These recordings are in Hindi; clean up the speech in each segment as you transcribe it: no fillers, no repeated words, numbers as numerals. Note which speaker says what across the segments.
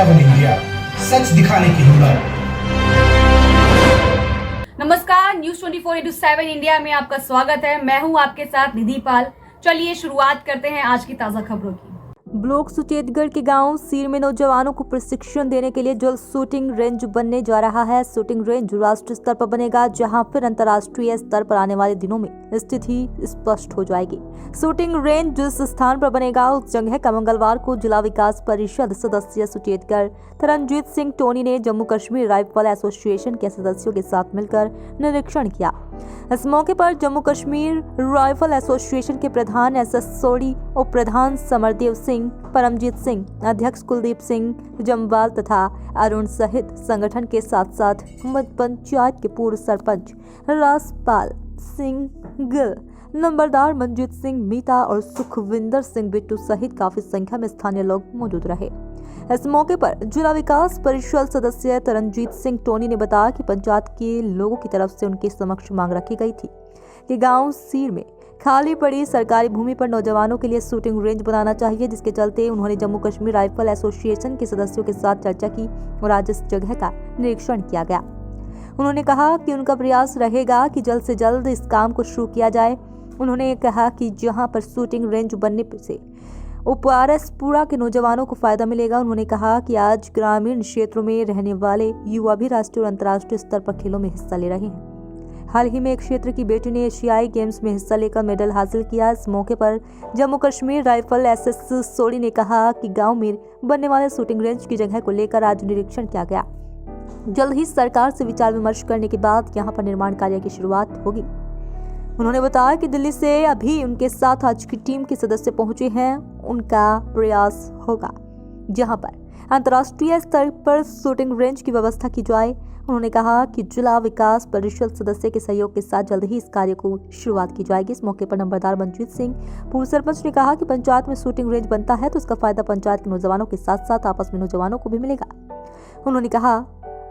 Speaker 1: 7 इंडिया, सच दिखाने की हिम्मत।
Speaker 2: नमस्कार, न्यूज 24/7 इंडिया में आपका स्वागत है। मैं हूं आपके साथ निधि पाल। चलिए शुरुआत करते हैं आज की ताजा खबरों की।
Speaker 3: ब्लॉक सुचेतगढ़ के गांव सीर में नौजवानों को प्रशिक्षण देने के लिए जल्द शूटिंग रेंज बनने जा रहा है। शूटिंग रेंज राष्ट्रीय स्तर पर बनेगा, जहां फिर अंतर्राष्ट्रीय स्तर पर आने वाले दिनों में स्थिति स्पष्ट हो जाएगी। शूटिंग रेंज जिस स्थान पर बनेगा उस जगह का मंगलवार को जिला विकास परिषद सदस्य सुचेतगढ़ तरनजीत सिंह टोनी ने जम्मू कश्मीर राइफल एसोसिएशन के सदस्यों के साथ मिलकर निरीक्षण किया। इस मौके पर जम्मू कश्मीर राइफल एसोसिएशन के प्रधान एसएस सोडी, उप प्रधान समरदेव सिंह, परमजीत सिंह, अध्यक्ष कुलदीप सिंह जम्वाल तथा अरुण सहित संगठन के साथ साथ पंचायत के पूर्व सरपंच राजपाल सिंह गिल, नंबरदार मंजीत सिंह मीता और सुखविंदर सिंह बिट्टू सहित काफी संख्या में स्थानीय लोग मौजूद रहे। इस मौके पर जिला विकास परिषद सदस्य तरनजीत सिंह टोनी ने बताया कि पंचायत के लोगों की तरफ से उनके समक्ष मांग रखी गई थी कि गांव सीर में खाली पड़ी सरकारी भूमि पर नौजवानों के लिए शूटिंग रेंज बनाना चाहिए, जिसके चलते उन्होंने जम्मू कश्मीर राइफल एसोसिएशन के सदस्यों के साथ चर्चा की और आज इस जगह का निरीक्षण किया गया। उन्होंने कहा कि उनका प्रयास रहेगा कि जल्द से जल्द इस काम को शुरू किया जाए। उन्होंने कहा कि जहां पर शूटिंग रेंज बनने से उपआरएसपुरा के नौजवानों को फायदा मिलेगा। उन्होंने कहा कि आज ग्रामीण क्षेत्रों में रहने वाले युवा भी राष्ट्रीय और अंतर्राष्ट्रीय स्तर पर खेलों में हिस्सा ले रहे हैं। हाल ही में एक क्षेत्र की बेटी ने एशियाई गेम्स में हिस्सा लेकर मेडल हासिल किया। इस मौके पर जम्मू कश्मीर राइफल एसएस सोडी ने कहा कि गांव में बनने वाले शूटिंग रेंज की जगह को लेकर आज निरीक्षण किया गया। जल्द ही सरकार से विचार विमर्श करने के बाद यहां पर निर्माण कार्य की शुरुआत होगी। उन्होंने बताया कि दिल्ली से अभी उनके साथ आज की टीम के सदस्य पहुंचे हैं। उनका प्रयास होगा जहां पर अंतर्राष्ट्रीय स्तर पर शूटिंग रेंज की व्यवस्था की जाए। उन्होंने कहा कि जिला विकास परिषद सदस्य के सहयोग के साथ जल्द ही इस कार्य को शुरुआत की जाएगी। इस मौके पर नंबरदार मंजीत सिंह पूर्व सरपंच ने कहा कि पंचायत में शूटिंग रेंज बनता है तो इसका फायदा पंचायत के नौजवानों के साथ साथ आपस में नौजवानों को भी मिलेगा। उन्होंने कहा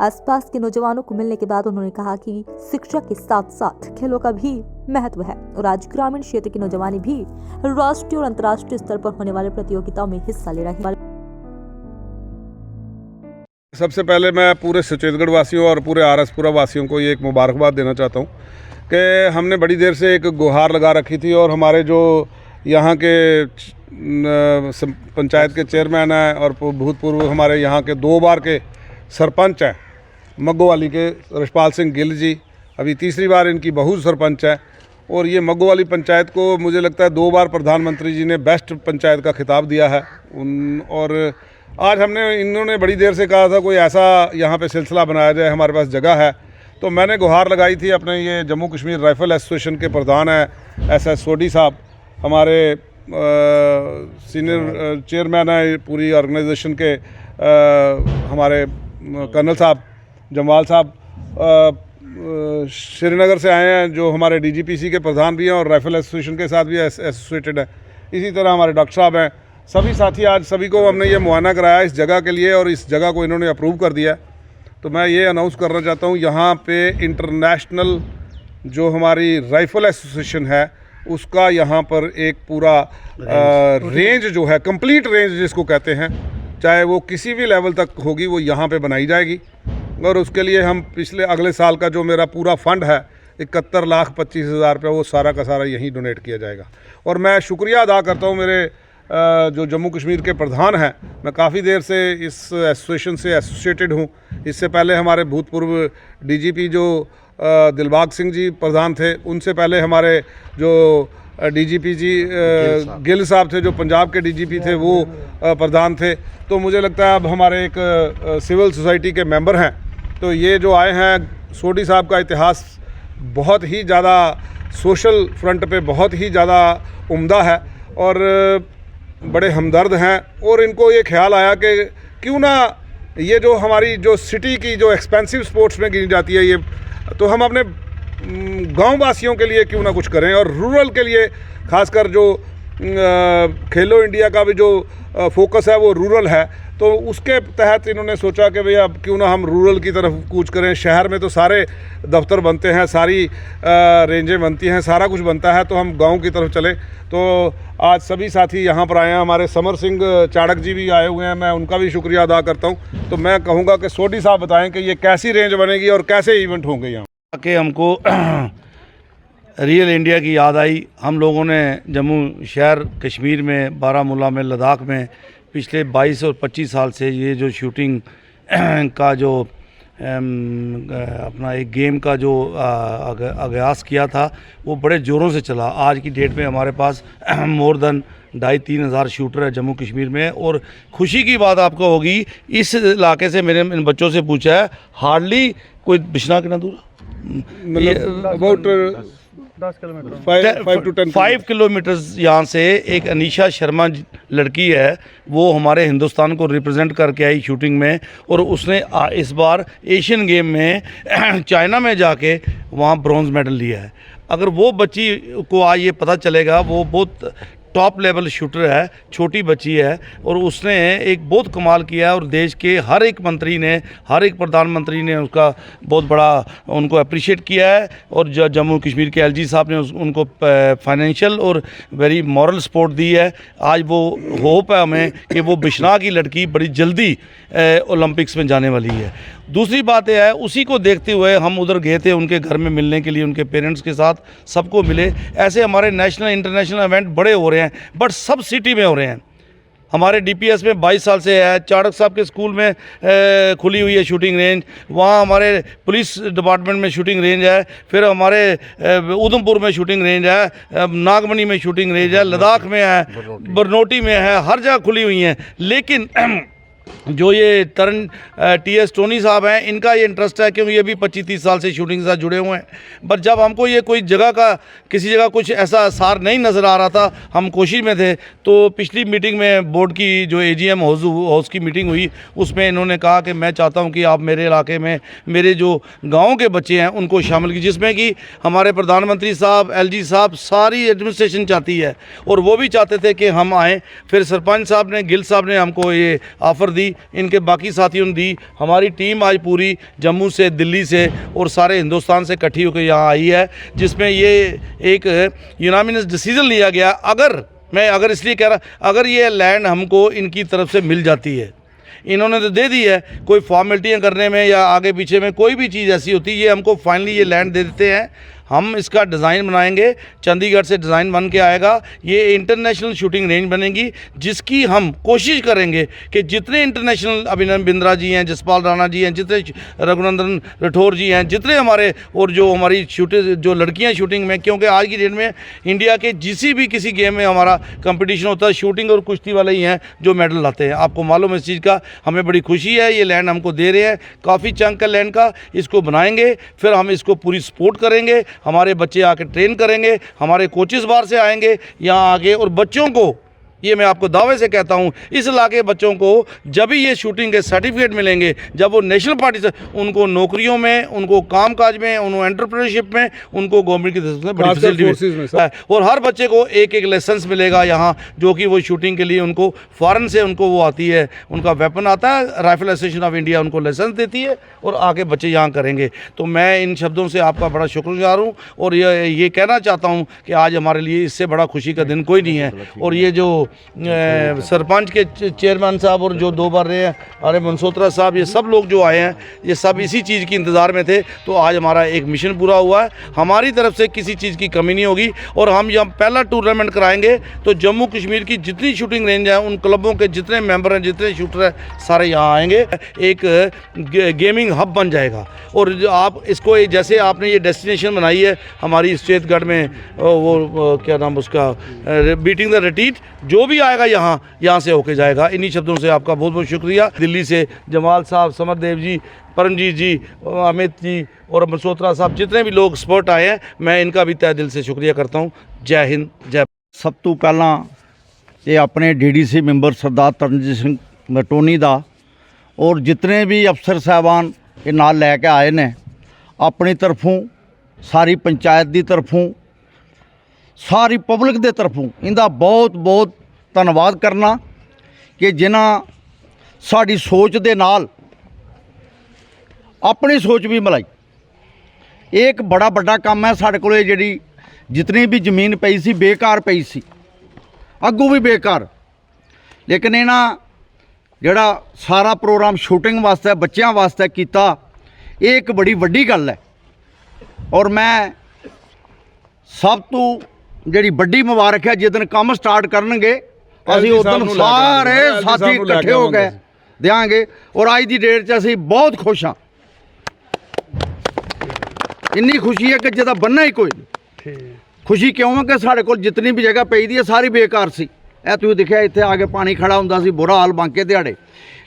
Speaker 3: आसपास के नौजवानों को मिलने के बाद उन्होंने कहा कि शिक्षा के साथ साथ खेलों का भी महत्व है और आज ग्रामीण क्षेत्र के नौजवान भी राष्ट्रीय और अंतर्राष्ट्रीय स्तर पर होने वाले प्रतियोगिताओं में हिस्सा ले रहे हैं।
Speaker 4: सबसे पहले मैं पूरे सुचेतगढ़ वासियों और पूरे आरएसपुरा वासियों को ये एक मुबारकबाद देना चाहता हूँ कि हमने बड़ी देर से एक गुहार लगा रखी थी और हमारे जो यहाँ के पंचायत के चेयरमैन हैं और भूतपूर्व हमारे यहाँ के 2 बार के सरपंच हैं मग्गोवाली के रशपाल सिंह गिल जी, अभी तीसरी बार इनकी बहू सरपंच है। और ये मग्गोवाली पंचायत को मुझे लगता है 2 बार प्रधानमंत्री जी ने बेस्ट पंचायत का खिताब दिया है। और आज इन्होंने बड़ी देर से कहा था कोई ऐसा यहाँ पे सिलसिला बनाया जाए, हमारे पास जगह है। तो मैंने गुहार लगाई थी अपने ये जम्मू कश्मीर राइफल एसोसिएशन के प्रधान हैं एसएस सोडी साहब, हमारे सीनियर चेयरमैन है पूरी ऑर्गेनाइजेशन के हमारे कर्नल साहब जम्वाल साहब, श्रीनगर से आए हैं जो हमारे डीजीपीसी के प्रधान भी हैं और राइफल एसोसिएशन के साथ भी एसोसिएटेड है। इसी तरह हमारे डॉक्टर साहब हैं, सभी साथी। आज सभी को हमने ये मुआयना कराया इस जगह के लिए और इस जगह को इन्होंने अप्रूव कर दिया। तो मैं ये अनाउंस करना चाहता हूँ यहाँ पे इंटरनेशनल जो हमारी राइफल एसोसिएशन है उसका यहाँ पर एक पूरा रेंज जो है कंप्लीट रेंज जिसको कहते हैं, चाहे वो किसी भी लेवल तक होगी, वो यहाँ पे बनाई जाएगी। और उसके लिए हम अगले साल का जो मेरा पूरा फंड है 71,25,000 रुपये वो सारा का सारा यहीं डोनेट किया जाएगा। और मैं शुक्रिया अदा करता हूँ मेरे जो जम्मू कश्मीर के प्रधान हैं। मैं काफ़ी देर से इस एसोसिएशन से एसोसिएटेड हूँ। इससे पहले हमारे भूतपूर्व डीजीपी जो दिलबाग सिंह जी प्रधान थे, उनसे पहले हमारे जो डीजीपी जी गिल साहब थे जो पंजाब के डीजीपी थे, वो प्रधान थे। तो मुझे लगता है अब हमारे एक सिविल सोसाइटी के मेंबर हैं। तो ये जो आए हैं, सोडी साहब का इतिहास बहुत ही ज़्यादा सोशल फ्रंट पे बहुत ही ज़्यादा उम्दा है और बड़े हमदर्द हैं। और इनको ये ख्याल आया कि क्यों ना ये जो हमारी जो सिटी की जो एक्सपेंसिव स्पोर्ट्स में गिनी जाती है, ये तो हम अपने गांव वासियों के लिए क्यों ना कुछ करें। और रूरल के लिए खासकर जो खेलो इंडिया का भी जो फोकस है वो रूरल है, तो उसके तहत इन्होंने सोचा कि भैया अब क्यों ना हम रूरल की तरफ कूच करें। शहर में तो सारे दफ्तर बनते हैं, सारी रेंजें बनती हैं, सारा कुछ बनता है, तो हम गांव की तरफ चले। तो आज सभी साथी यहाँ पर आए हैं, हमारे समर सिंह चाड़क जी भी आए हुए हैं, मैं उनका भी शुक्रिया अदा करता हूँ। तो मैं कहूँगा कि सोडी साहब बताएँ कि ये कैसी रेंज बनेगी और कैसे इवेंट होंगे यहाँ
Speaker 5: कि हमको रियल इंडिया की याद आई। हम लोगों ने जम्मू शहर, कश्मीर में, बारामूला में, लद्दाख में पिछले 22 और 25 साल से ये जो शूटिंग का जो अपना एक गेम का जो आगाज़ किया था वो बड़े ज़ोरों से चला। आज की डेट में हमारे पास मोर देन 2,500-3 हज़ार शूटर है जम्मू कश्मीर में। और खुशी की बात आपको होगी, इस इलाके से मैंने इन बच्चों से पूछा है, हार्डली कोई बिश्ना कितना दूर,
Speaker 4: अबाउट 5
Speaker 5: किलोमीटर यहाँ से एक अनीशा शर्मा लड़की है, वो हमारे हिंदुस्तान को रिप्रेजेंट करके आई शूटिंग में, और उसने इस बार एशियन गेम में चाइना में जाके वहाँ ब्रॉन्ज मेडल लिया है। अगर वो बच्ची को आज ये पता चलेगा, वो बहुत टॉप लेवल शूटर है, छोटी बच्ची है, और उसने एक बहुत कमाल किया है। और देश के हर एक मंत्री ने, हर एक प्रधानमंत्री ने उसका बहुत बड़ा उनको अप्रिशिएट किया है। और जम्मू कश्मीर के एलजी साहब ने उनको फाइनेंशियल और वेरी मॉरल सपोर्ट दी है। आज वो होप है हमें कि वो बिश्ना की लड़की बड़ी जल्दी ओलंपिक्स में जाने वाली है। दूसरी बात यह है, उसी को देखते हुए हम उधर गए थे उनके घर में मिलने के लिए, उनके पेरेंट्स के साथ सबको मिले। ऐसे हमारे नेशनल इंटरनेशनल इवेंट बड़े हो रहे हैं, बट सब सिटी में हो रहे हैं। हमारे डीपीएस में 22 साल से है, चाड़क साहब के स्कूल में खुली हुई है शूटिंग रेंज, वहाँ हमारे पुलिस डिपार्टमेंट में शूटिंग रेंज है, फिर हमारे उधमपुर में शूटिंग रेंज है, नागमनी में शूटिंग रेंज है, लद्दाख में है, बरनोटी में है, हर जगह खुली हुई हैं। लेकिन जो ये तरन टीएस टोनी साहब हैं, इनका ये इंटरेस्ट है क्योंकि ये भी 25-30 साल से शूटिंग के साथ जुड़े हुए हैं। बट जब हमको ये कोई जगह का, किसी जगह कुछ ऐसा आसार नहीं नज़र आ रहा था, हम कोशिश में थे, तो पिछली मीटिंग में बोर्ड की जो एजीएम हाउस की मीटिंग हुई, उसमें इन्होंने कहा कि मैं चाहता हूँ कि आप मेरे इलाके में मेरे जो गाँव के बच्चे हैं उनको शामिल कीजिए, जिसमें कि हमारे प्रधानमंत्री साहब, एलजी साहब, सारी एडमिनिस्ट्रेशन चाहती है, और वो भी चाहते थे कि हम आएँ। फिर सरपंच साहब ने, गिल साहब ने हमको ये ऑफ़र दी, इनके बाकी साथियों ने दी। हमारी टीम आज पूरी जम्मू से, दिल्ली से और सारे हिंदुस्तान से इकट्ठी होकर यहाँ आई है, जिसमें ये एक यूनानिमस डिसीजन लिया गया। अगर इसलिए कह रहा, अगर ये लैंड हमको इनकी तरफ से मिल जाती है, इन्होंने तो दे दी है, कोई फॉर्मेलिटियाँ करने में या आगे पीछे में कोई भी चीज़ ऐसी होती है, ये हमको फाइनली ये लैंड दे देते हैं। हम इसका डिज़ाइन बनाएंगे, चंडीगढ़ से डिज़ाइन बन के आएगा, ये इंटरनेशनल शूटिंग रेंज बनेगी, जिसकी हम कोशिश करेंगे कि जितने इंटरनेशनल अभिनंदन बिंद्रा जी हैं, जसपाल राणा जी हैं, जितने रघुनंदन राठौर जी हैं, जितने हमारे और जो हमारी जो लड़कियां शूटिंग में, क्योंकि आज की डेट में इंडिया के भी किसी गेम में हमारा कंपटीशन होता है, शूटिंग और कुश्ती वाले ही हैं जो मेडल लाते हैं। आपको मालूम है इस चीज़ का, हमें बड़ी खुशी है। ये लैंड हमको दे रहे हैं, काफ़ी चंक का लैंड का, इसको बनाएंगे, फिर हम इसको पूरी सपोर्ट करेंगे। हमारे बच्चे आके ट्रेन करेंगे, हमारे कोचेस बाहर से आएंगे यहाँ आके, और बच्चों को, ये मैं आपको दावे से कहता हूँ, इस इलाके बच्चों को जब भी ये शूटिंग के सर्टिफिकेट मिलेंगे, जब वो नेशनल पार्टी से, उनको नौकरियों में, उनको कामकाज में, उनको एंटरप्रेन्योरशिप में, उनको गवर्नमेंट की तरफ से बड़ी फैसिलिटी, और हर बच्चे को एक एक लाइसेंस मिलेगा यहाँ, जो कि वो शूटिंग के लिए उनको फॉरेन से उनको वो आती है, उनका वेपन आता है, राइफल एसोसिएशन ऑफ इंडिया उनको लाइसेंस देती है, और आके बच्चे यहाँ करेंगे। तो मैं इन शब्दों से आपका बड़ा शुक्रगुजार हूँ, और ये कहना चाहता हूँ कि आज हमारे लिए इससे बड़ा खुशी का दिन कोई नहीं है। और ये जो सरपंच के चेयरमैन साहब और जो 2 बार रहे हैं, अरे मनसोत्रा साहब, ये सब लोग जो आए हैं, ये सब इसी चीज़ की इंतज़ार में थे। तो आज हमारा एक मिशन पूरा हुआ है, हमारी तरफ से किसी चीज़ की कमी नहीं होगी। और हम जब पहला टूर्नामेंट कराएंगे तो जम्मू कश्मीर की जितनी शूटिंग रेंज है, उन क्लबों के जितने मेंबर हैं, जितने शूटर हैं, सारे यहाँ आएंगे। एक गेमिंग हब बन जाएगा। और आप इसको, जैसे आपने ये डेस्टिनेशन बनाई है हमारी स्टेटगढ़ में, वो क्या नाम उसका, बीटिंग द रिट्रीट, जो भी आएगा यहाँ से होके जाएगा। इन्हीं शब्दों से आपका बहुत बहुत शुक्रिया। दिल्ली से जमाल साहब, समरदेव जी, परमजीत जी, अमित जी और मनसोत्रा साहब, जितने भी लोग स्पोर्ट आए हैं, मैं इनका भी तहे दिल से शुक्रिया करता हूँ। जय हिंद, जय।
Speaker 6: सब तो पहला ये अपने डीडीसी मैंबर सरदार तरनजीत सिंह टोनी दा और जितने भी अफसर साहबान ये नाल लैके आए ने, अपनी तरफों, सारी पंचायत की तरफों, सारी पब्लिक के तरफों इनका बहुत बहुत धन्यवाद करना कि जिन्हां ਸਾਡੀ ਸੋਚ ਦੇ ਨਾਲ ਆਪਣੀ ਸੋਚ ਵੀ ਮਿਲਾਈ। ਇਹ ਇੱਕ ਬੜਾ ਵੱਡਾ ਕੰਮ ਹੈ। ਸਾਡੇ ਕੋਲੇ ਜਿਹੜੀ ਜਿਤਨੀ ਵੀ ਜ਼ਮੀਨ ਪਈ ਸੀ ਬੇਕਾਰ ਪਈ ਸੀ, ਅੱਗੋਂ ਵੀ ਬੇਕਾਰ, ਲੇਕਿਨ ਇਹਨਾਂ ਜਿਹੜਾ ਸਾਰਾ ਪ੍ਰੋਗਰਾਮ ਸ਼ੂਟਿੰਗ ਵਾਸਤੇ ਬੱਚਿਆਂ ਵਾਸਤੇ ਕੀਤਾ, ਇਹ ਇੱਕ ਬੜੀ ਵੱਡੀ ਗੱਲ ਹੈ। ਔਰ ਮੈਂ ਸਭ ਤੋਂ ਜਿਹੜੀ ਵੱਡੀ ਮੁਬਾਰਕ ਹੈ, ਜਿਸ ਦਿਨ ਕੰਮ ਸਟਾਰਟ ਕਰਨਗੇ ਅਸੀਂ ਉਸ ਦਿਨ ਸਾਰੇ ਸਾਥੀ ਇਕੱਠੇ ਹੋ ਕੇ ਦਿਆਂਗੇ। ਔਰ ਅੱਜ ਦੀ ਡੇਟ 'ਚ ਅਸੀਂ ਬਹੁਤ ਖੁਸ਼ ਹਾਂ। ਇੰਨੀ ਖੁਸ਼ੀ ਹੈ ਕਿ ਜਿਹਦਾ ਬੰਨਾ ਹੀ ਕੋਈ ਨਹੀਂ। ਖੁਸ਼ੀ ਕਿਉਂ ਹੈ ਕਿ ਸਾਡੇ ਕੋਲ ਜਿਤਨੀ ਵੀ ਜਗ੍ਹਾ ਪਈ ਦੀ ਹੈ ਸਾਰੀ ਬੇਕਾਰ ਸੀ। ਇਹ ਤੁਸੀਂ ਦੇਖਿਆ ਇੱਥੇ ਆ ਕੇ ਪਾਣੀ ਖੜਾ ਹੁੰਦਾ ਸੀ, ਬੁਰਾ ਹਾਲ ਬਾਂਕੇ ਦਿਹਾੜੇ।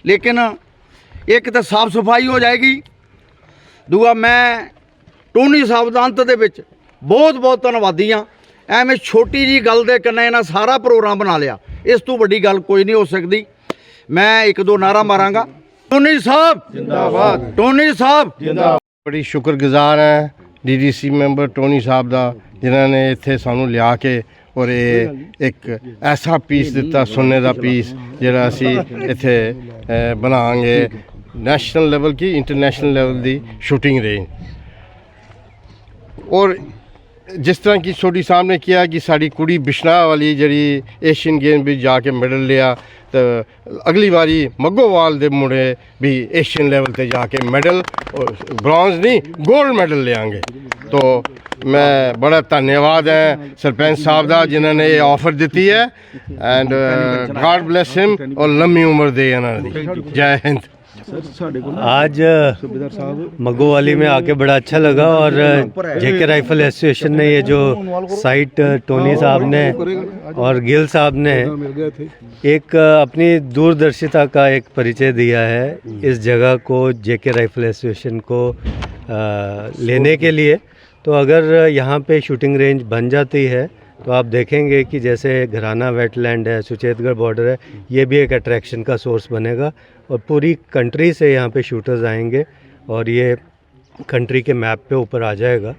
Speaker 6: ਲੇਕਿਨ ਇੱਕ ਤਾਂ ਸਾਫ਼ ਸਫਾਈ ਹੋ ਜਾਏਗੀ, ਦੂਆ ਮੈਂ ਟੋਨੀ ਸਾਹਿਬ ਦਾ ਅੰਤ ਦੇ ਵਿੱਚ ਬਹੁਤ ਬਹੁਤ ਧੰਨਵਾਦੀ ਹਾਂ। ਐਵੇਂ ਛੋਟੀ ਜੀ ਗੱਲ ਦੇ ਕੰਨੇ ਇਹਨਾਂ ਸਾਰਾ ਪ੍ਰੋਗਰਾਮ ਬਣਾ ਲਿਆ। ਇਸ ਤੋਂ ਵੱਡੀ ਗੱਲ ਕੋਈ ਨਹੀਂ ਹੋ ਸਕਦੀ। ਮੈਂ ਇੱਕ ਦੋ ਨਾਰਾ ਮਾਰਾਂਗਾ, ਟੋਨੀ ਸਾਹਿਬ ਜਿੰਦਾਬਾਦ, ਟੋਨੀ ਸਾਹਿਬ ਜਿੰਦਾਬਾਦ।
Speaker 7: बड़ी शुक्रगुजार है DDC ਮੈਂਬਰ ਟੋਨੀ ਸਾਹਿਬ ਦਾ, ਜਿਨ੍ਹਾਂ ਨੇ ਇੱਥੇ ਸਾਨੂੰ ਲਿਆ ਕੇ ਔਰ ਇਹ ਇੱਕ ਐਸਾ ਪੀਸ ਦਿੱਤਾ, ਸੋਨੇ ਦਾ ਪੀਸ, ਜਿਹੜਾ ਅਸੀਂ ਇੱਥੇ ਬਣਾਵਾਂਗੇ ਨੈਸ਼ਨਲ ਲੈਵਲ ਕੀ ਇੰਟਰਨੈਸ਼ਨਲ ਲੈਵਲ ਦੀ ਸ਼ੂਟਿੰਗ ਰੇਂਜ। ਔਰ ਜਿਸ ਤਰ੍ਹਾਂ ਕਿ ਛੋਟੀ ਸਾਹਿਬ ਨੇ ਕਿਹਾ ਕਿ ਸਾਡੀ ਕੁੜੀ ਬਿਸ਼ਨਾ ਵਾਲੀ ਜਿਹੜੀ ਏਸ਼ੀਅਨ ਗੇਮ ਵਿੱਚ ਜਾ ਕੇ ਮੈਡਲ ਲਿਆ, तो अगली बारी मग्गोवाल दे मुड़े भी एशियन लेवल पे जाके मेडल, ब्रॉन्ज नहीं गोल्ड मेडल ले आएंगे। तो मैं बड़ा धन्यवाद है सरपंच साहब का जिन्होंने ये ऑफर दी है। एंड गॉड ब्लेस हिम और लंबी उम्र दे इन्होंने। जय हिंद।
Speaker 8: आज मग्गोवाली में आके बड़ा अच्छा लगा और जेके राइफल एसोसिएशन ने ये जो साइट टोनी साहब ने और गिल साहब ने एक अपनी दूरदर्शिता का एक परिचय दिया है इस जगह को जेके राइफल एसोसिएशन को लेने के लिए। तो अगर यहाँ पे शूटिंग रेंज बन जाती है तो आप देखेंगे कि जैसे घराना वेटलैंड है, सुचेतगढ़ बॉर्डर है, ये भी एक अट्रैक्शन का सोर्स बनेगा और पूरी कंट्री से यहाँ पे शूटर्स आएंगे और ये कंट्री के मैप पे ऊपर आ जाएगा।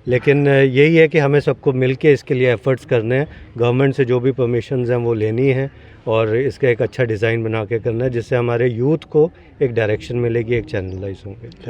Speaker 8: लेकिन यही है कि हमें सबको मिलके इसके लिए एफर्ट्स करने हैं। गवर्नमेंट से जो भी परमिशंस हैं वो लेनी है और इसका एक अच्छा डिज़ाइन बना के करना है, जिससे हमारे यूथ को एक डायरेक्शन मिलेगी, एक चैनलाइज होंगे।